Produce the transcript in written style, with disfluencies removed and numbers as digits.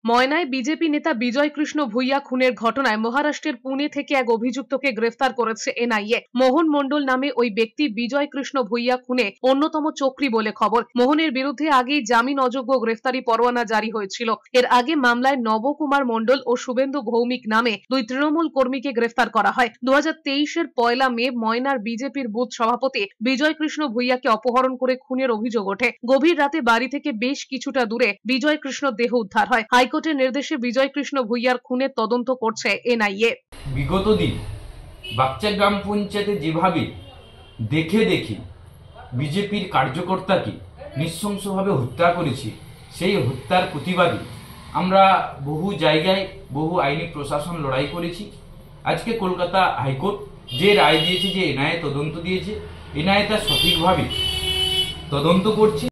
ময়নায় BJP নেতা বিজয় কৃষ্ণ ভুইয়া খুনের ঘটনায় মহারাষ্ট্রের পুনে থেকে এক অভিযুক্তকে গ্রেফতার করেছে এনআইএ। মোহন মণ্ডল নামে ওই ব্যক্তি বিজয় কৃষ্ণ ভুইয়া খুনে অন্যতম চক্রী বলে খবর। মোহনের বিরুদ্ধে আগেই জামিন অযোগ্য গ্রেফতারি পরোয়ানা জারি হয়েছিল। এর আগে মামলায় নবকুমার মণ্ডল ও শুভেন্দু ভৌমিক নামে দুই তৃণমূল কর্মীকে গ্রেফতার করা হয়। 2023-এর 1 মে ময়নার বিজেপির বুথ সভাপতি বিজয় কৃষ্ণ ভুইয়াকে অপহরণ করে খুনের অভিযোগ ওঠে। গভীর রাতে বাড়ি থেকে বেশ কিছুটা দূরে বিজয় কৃষ্ণর দেহ উদ্ধার হয়। হাইকোর্টের নির্দেশে বিজয় কৃষ্ণ ভুইয়ার খুনের তদন্ত করছে এনআইএ। বিগত দিন বাগচা গ্রাম পঞ্চায়েতে যেভাবে দেখে বিজেপির কার্যকর্তাকে নৃশংসভাবে হত্যা করেছে, সেই হত্যার প্রতিবাদে আমরা বহু জায়গায় বহু আইনি প্রশাসন লড়াই করেছি। আজকে কলকাতা হাইকোর্ট যে রায় দিয়েছে, যে এনআইএ তদন্ত দিয়েছে, এনআইএ তা সঠিকভাবে তদন্ত করছে